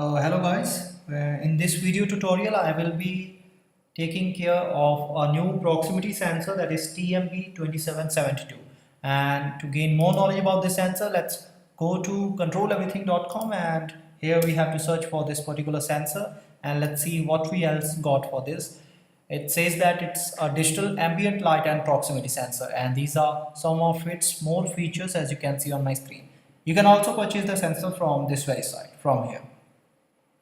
Hello guys, in this video tutorial I will be taking care of a new proximity sensor, that is TMD2772. And to gain more knowledge about this sensor, let's go to controleverything.com, and here we have to search for this particular sensor, and let's see what we else got for this. It says that it's a digital ambient light and proximity sensor, and these are some of its more features as you can see on my screen. You can also purchase the sensor from this very site, from here.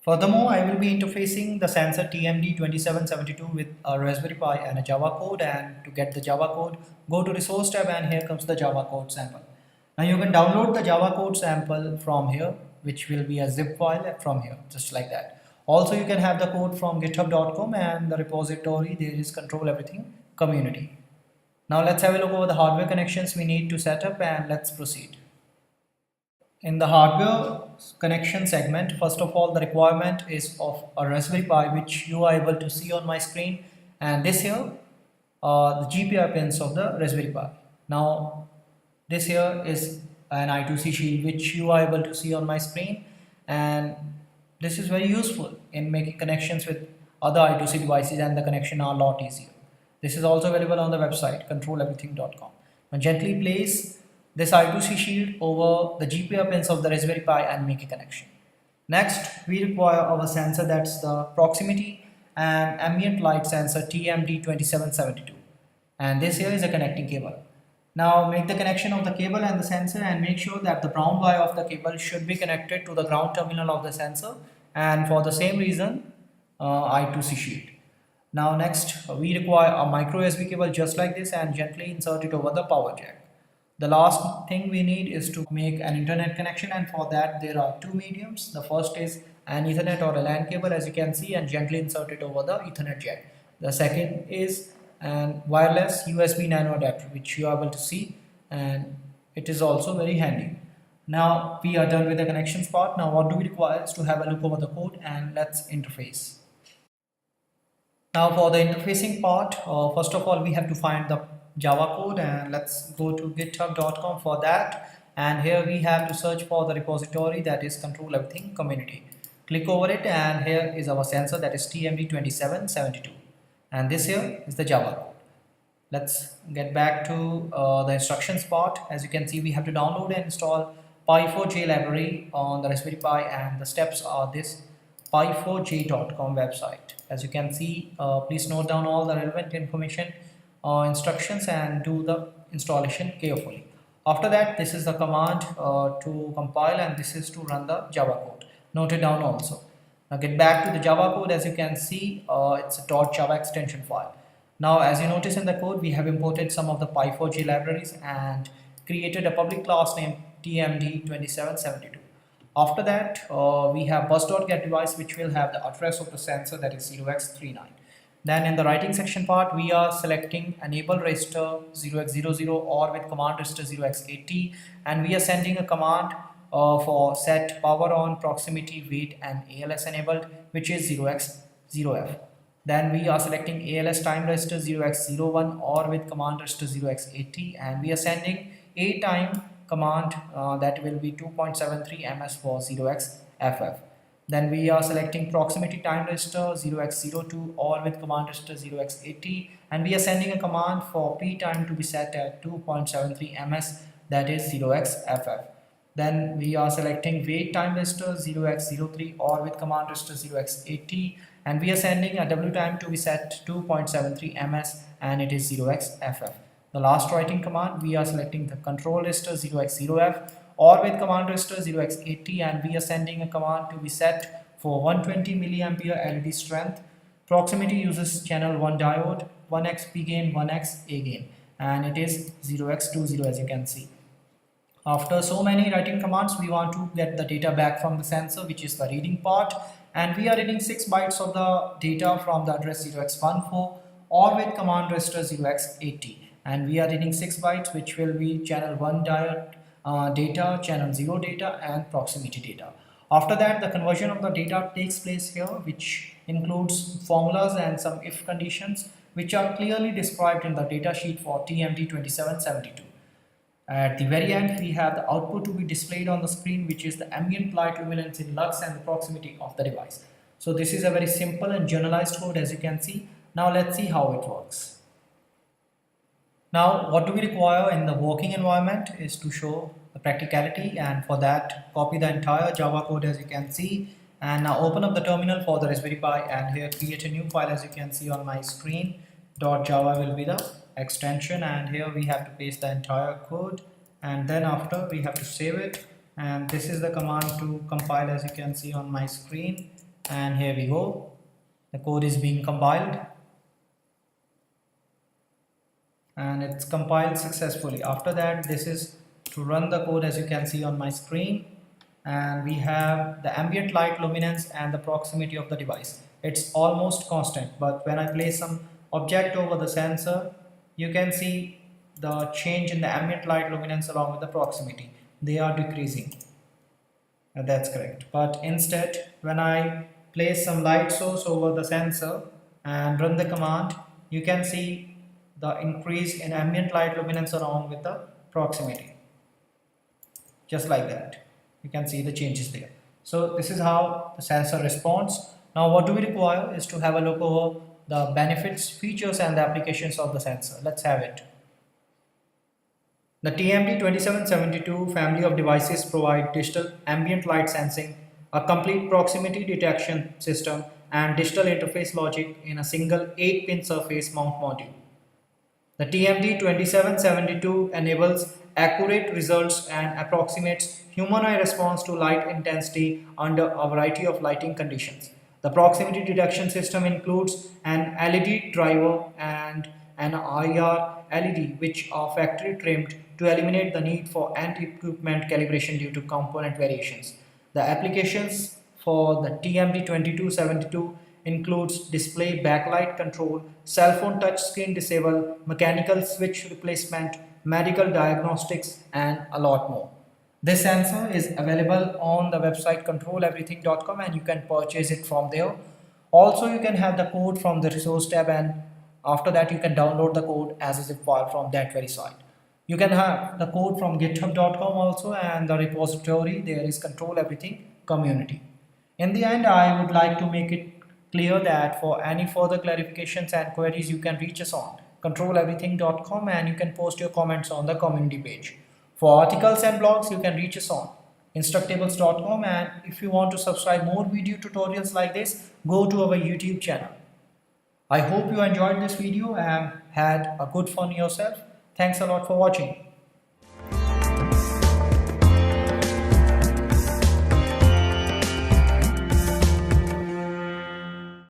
Furthermore, I will be interfacing the sensor TMD2772 with a Raspberry Pi and a Java code, and to get the Java code, go to Resource tab, and here comes the Java code sample. Now you can download the Java code sample from here, which will be a zip file from here, just like that. Also, you can have the code from github.com, and the repository there is Control Everything Community. Now let's have a look over the hardware connections we need to set up, and let's proceed. In the hardware connection segment, first of all, the requirement is of a Raspberry Pi, which you are able to see on my screen, and this here are the GPIO pins of the Raspberry Pi. Now this here is an I2C Shield, which you are able to see on my screen, and this is very useful in making connections with other I2C devices, and the connection are a lot easier. This is also available on the website controleverything.com. Now gently place this I2C Shield over the GPIO pins of the Raspberry Pi and make a connection. Next, we require our sensor, that's the proximity and ambient light sensor TMD2772, and this here is a connecting cable. Now make the connection of the cable and the sensor, and make sure that the brown wire of the cable should be connected to the ground terminal of the sensor, and for the same reason I2C Shield. Now next, we require a micro USB cable just like this, and gently insert it over the power jack. The last thing we need is to make an internet connection, and for that there are two mediums. The first is an Ethernet or a LAN cable, as you can see, and gently insert it over the Ethernet jack. The second is an wireless USB nano adapter, which you are able to see, and it is also very handy. Now we are done with the connections part. Now what do we require is to have a look over the code, and let's interface. Now for the interfacing part, first of all we have to find the Java code, and let's go to github.com for that, and here we have to search for the repository, that is Control Everything Community. Click over it, and here is our sensor, that is TMD2772, and this here is the Java code. Let's get back to the instructions part. As you can see, we have to download and install Pi4j library on the Raspberry Pi, and the steps are this pi4j.com website. As you can see, please note down all the relevant information, instructions, and do the installation carefully. After that, this is the command to compile, and this is to run the Java code. Note it down also. Now get back to the Java code. As you can see, it's a .java extension file. Now as you notice in the code, we have imported some of the Pi4j libraries and created a public class named TMD2772. After that, we have bus.getDevice, which will have the address of the sensor, that is 0x39. Then in the writing section part, we are selecting enable register 0x00 or with command register 0x80, and we are sending a command for set power on, proximity, wait, and ALS enabled, which is 0x0f. Then we are selecting ALS time register 0x01 or with command register 0x80, and we are sending a time command that will be 2.73 ms for 0xff. Then we are selecting proximity time register 0x02 or with command register 0x80, and we are sending a command for p time to be set at 2.73 ms, that is 0xff. Then we are selecting wait time register 0x03 or with command register 0x80, and we are sending a w time to be set 2.73 ms, and it is 0xff. The last writing command, we are selecting the control register 0x0f or with command register 0x80, and we are sending a command to be set for 120 milliampere LED strength. Proximity uses channel 1 diode, 1x P gain, 1x A gain, and it is 0x20, as you can see. After so many writing commands, we want to get the data back from the sensor, which is the reading part, and we are reading 6 bytes of the data from the address 0x14 or with command register 0x80, and we are reading 6 bytes, which will be channel 1 diode data, channel 0 data, and proximity data. After that, the conversion of the data takes place here, which includes formulas and some if conditions, which are clearly described in the data sheet for TMD2772. At the very end, we have the output to be displayed on the screen, which is the ambient light luminance in lux and the proximity of the device. So this is a very simple and generalized code, as you can see. Now let's see how it works. Now what do we require in the working environment is to show the practicality, and for that copy the entire Java code, as you can see, and now open up the terminal for the Raspberry Pi and here create a new file, as you can see on my screen. .java will be the extension, and here we have to paste the entire code, and then after we have to save it, and this is the command to compile, as you can see on my screen. And here we go, the code is being compiled and it's compiled successfully. After that, this is to run the code, as you can see on my screen, and we have the ambient light luminance and the proximity of the device. It's almost constant, but when I place some object over the sensor, you can see the change in the ambient light luminance along with the proximity. They are decreasing. That's correct. But instead, when I place some light source over the sensor and run the command, you can see the increase in ambient light luminance along with the proximity. Just like that. You can see the changes there. So this is how the sensor responds. Now what do we require is to have a look over the benefits, features and the applications of the sensor. Let's have it. The TMD2772 family of devices provide digital ambient light sensing, a complete proximity detection system and digital interface logic in a single 8-pin surface mount module. The TMD2772 enables accurate results and approximates human eye response to light intensity under a variety of lighting conditions. The proximity detection system includes an LED driver and an IR LED, which are factory trimmed to eliminate the need for end-equipment calibration due to component variations. The applications for the TMD2272 includes display backlight control, cell phone touchscreen disable, mechanical switch replacement, medical diagnostics, and a lot more. This sensor is available on the website controleverything.com and you can purchase it from there. Also, you can have the code from the resource tab, and after that you can download the code as a zip file from that very site. You can have the code from github.com also, and the repository there is Control Everything Community. In the end, I would like to make it clear that for any further clarifications and queries, you can reach us on controleverything.com and you can post your comments on the community page. For articles and blogs, you can reach us on instructables.com, and if you want to subscribe more video tutorials like this, go to our YouTube channel. I hope you enjoyed this video and had a good fun yourself. Thanks a lot for watching.